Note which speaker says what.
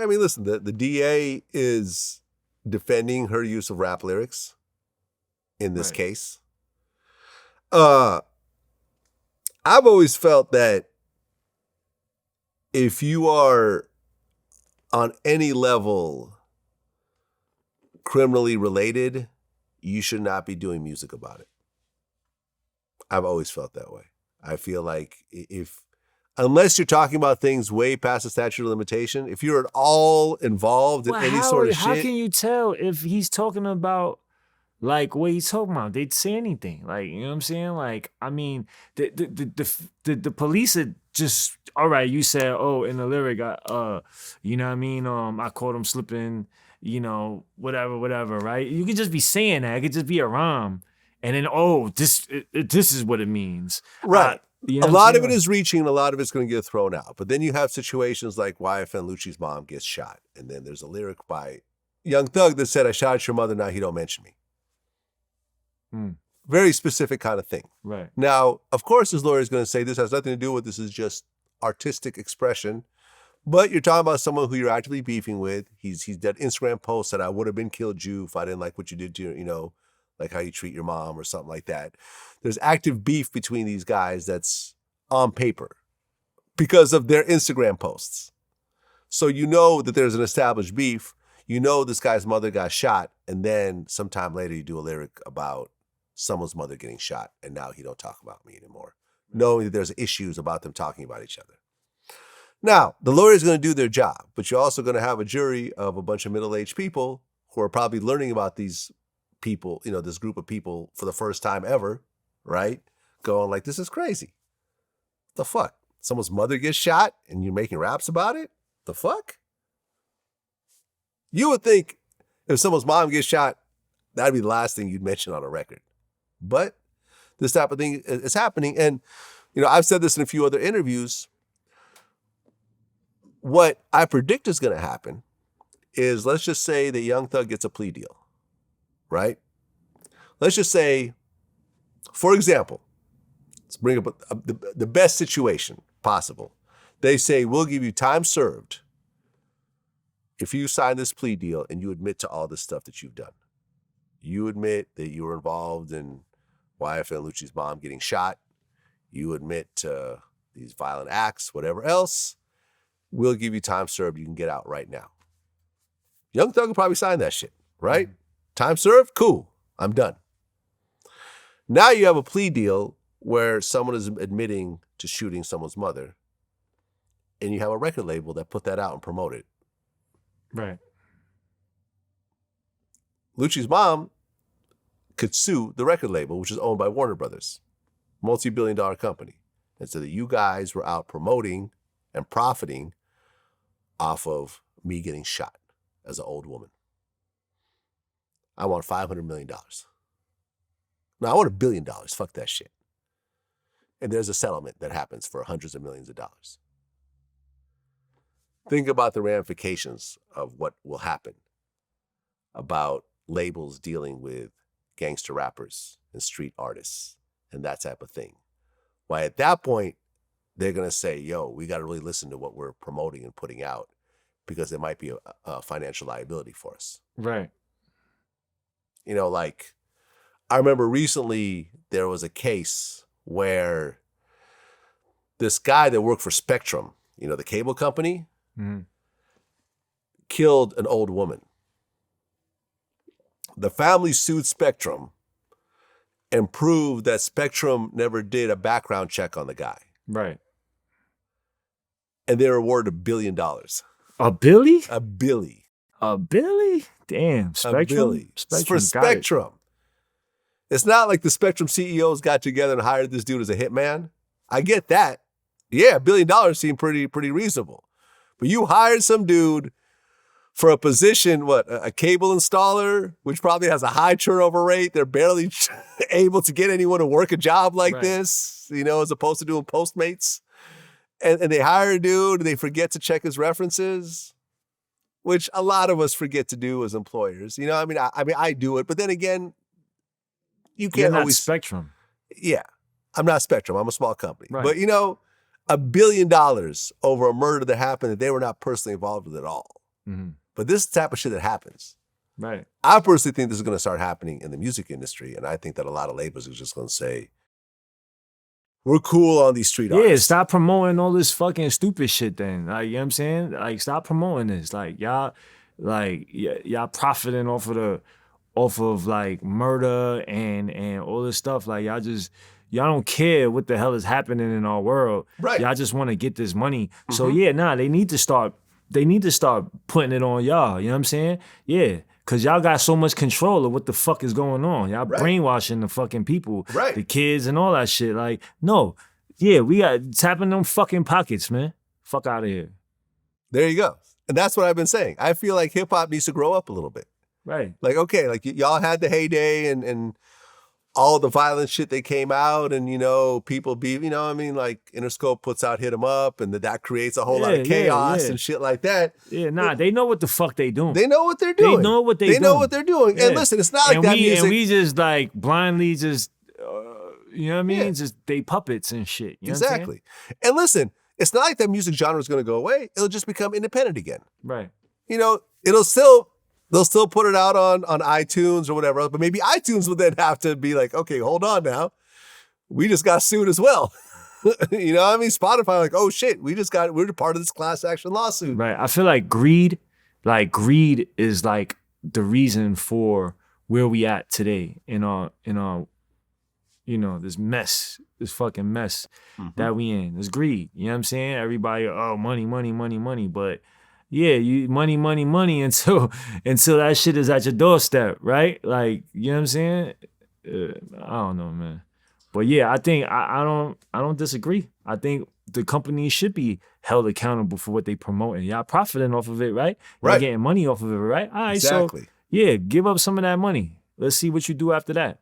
Speaker 1: I mean, listen, the DA is defending her use of rap lyrics in this case. I've always felt that if you are on any level criminally related, you should not be doing music about it. I've always felt that way. I feel like unless you're talking about things way past the statute of limitation, if you're at all involved in any sort of shit.
Speaker 2: How can you tell if he's talking about like what he's talking about? They'd say anything. Like, you know what I'm saying? Like, I mean, the police are just, all right, you said, oh, in the lyric, you know what I mean? I caught him slipping, you know, whatever, right? You could just be saying that. It could just be a rhyme. And then, this is what it means.
Speaker 1: Right.
Speaker 2: You know
Speaker 1: a lot of it is reaching, and a lot of it's going to get thrown out. But then you have situations like YNF Lucci's mom gets shot. And then there's a lyric by Young Thug that said, I shot your mother, now he don't mention me. Very specific kind of thing.
Speaker 2: Right.
Speaker 1: Now, of course, his lawyer is going to say this has nothing to do with this is just artistic expression. But you're talking about someone who you're actively beefing with. He's done Instagram posts that I would have been killed you if I didn't like what you did to your, you know, like how you treat your mom or something like that. There's active beef between these guys that's on paper because of their Instagram posts. So you know that there's an established beef. You know this guy's mother got shot, and then sometime later you do a lyric about someone's mother getting shot, and now he don't talk about me anymore, knowing that there's issues about them talking about each other. Now, the lawyer's going to do their job, but you're also going to have a jury of a bunch of middle-aged people who are probably learning about these people, you know, this group of people for the first time ever, right? Going like, this is crazy. The fuck? Someone's mother gets shot and you're making raps about it? The fuck? You would think if someone's mom gets shot, that'd be the last thing you'd mention on a record. But this type of thing is happening. And, you know, I've said this in a few other interviews. What I predict is going to happen is, let's just say that Young Thug gets a plea deal, right? Let's just say, for example, let's bring up the best situation possible. They say, we'll give you time served if you sign this plea deal and you admit to all this stuff that you've done. You admit that you were involved in YNF Lucci's mom getting shot. You admit to these violent acts, whatever else. We'll give you time served. You can get out right now. Young Thug will probably sign that shit, right? Time served? Cool. I'm done. Now you have a plea deal where someone is admitting to shooting someone's mother, and you have a record label that put that out and promote it.
Speaker 2: Right.
Speaker 1: Lucci's mom could sue the record label, which is owned by Warner Brothers, multi-billion-dollar company, and say that you guys were out promoting and profiting off of me getting shot as an old woman. I want $500 million. No, I want $1 billion. Fuck that shit. And there's a settlement that happens for hundreds of millions of dollars. Think about the ramifications of what will happen about labels dealing with gangster rappers and street artists and that type of thing. Why at that point, they're going to say, yo, we got to really listen to what we're promoting and putting out because there might be a financial liability for us.
Speaker 2: Right.
Speaker 1: You know, like, I remember recently there was a case where this guy that worked for Spectrum, you know, the cable company, killed an old woman. The family sued Spectrum and proved that Spectrum never did a background check on the guy.
Speaker 2: Right.
Speaker 1: And they were awarded $1 billion.
Speaker 2: A billy?
Speaker 1: A billy.
Speaker 2: A billy? Damn. Spectrum?
Speaker 1: A billy. For Spectrum. It's not like the Spectrum CEOs got together and hired this dude as a hitman. I get that. Yeah, $1 billion seemed pretty reasonable. But you hired some dude for a position, a cable installer, which probably has a high turnover rate. They're barely able to get anyone to work a job like this, you know, as opposed to doing Postmates. And they hire a dude and they forget to check his references, which a lot of us forget to do as employers. You know, I mean, I do it, but then again, you can't
Speaker 2: You're not
Speaker 1: always
Speaker 2: Spectrum.
Speaker 1: Yeah, I'm not Spectrum. I'm a small company,
Speaker 2: Right.
Speaker 1: But you know, $1 billion over a murder that happened that they were not personally involved with at all. But this type of shit that happens.
Speaker 2: Right.
Speaker 1: I personally think this is going to start happening in the music industry. And I think that a lot of labels are just going to say, we're cool on these street artists.
Speaker 2: Yeah, stop promoting all this fucking stupid shit then. Like, you know what I'm saying? Like, stop promoting this. Like, y'all profiting off of like murder and all this stuff. Like, y'all don't care what the hell is happening in our world.
Speaker 1: Right.
Speaker 2: Y'all just want to get this money. So yeah, they need to start putting it on y'all. You know what I'm saying? Yeah. Cause y'all got so much control of what the fuck is going on. Y'all brainwashing the fucking people, the kids and all that shit. Like, no. Yeah, we got tapping them fucking pockets, man. Fuck out of here.
Speaker 1: There you go. And that's what I've been saying. I feel like hip hop needs to grow up a little bit.
Speaker 2: Right.
Speaker 1: Like, okay, like y'all had the heyday and all the violent shit that came out and, people be, I mean, like Interscope puts out Hit 'Em Up and that creates a whole lot of chaos and shit like that.
Speaker 2: Yeah, they know what the fuck they doing.
Speaker 1: They know what they're doing.
Speaker 2: They know what
Speaker 1: they know what they're doing.
Speaker 2: Yeah.
Speaker 1: And listen, it's not like that music.
Speaker 2: And we just like blindly just, you know what I mean? Yeah. Just they puppets and shit. You know
Speaker 1: exactly. And listen, it's not like that music genre is going to go away. It'll just become independent again.
Speaker 2: Right.
Speaker 1: They'll still put it out on iTunes or whatever else, but maybe iTunes will then have to be like, okay, hold on now. We just got sued as well. You know what I mean? Spotify, like, oh shit, we're part of this class action lawsuit.
Speaker 2: Right. I feel like greed is like the reason for where we at today in our this fucking mess that we in. It's greed. You know what I'm saying? Everybody, oh, money, money, money, money. But yeah, you money, money, money until that shit is at your doorstep, right? Like, you know what I'm saying? I don't know, man. But yeah, I think I don't disagree. I think the companies should be held accountable for what they promote, and y'all profiting off of it, right? Y'all getting money off of it, right? All right,
Speaker 1: exactly.
Speaker 2: So yeah, give up some of that money. Let's see what you do after that.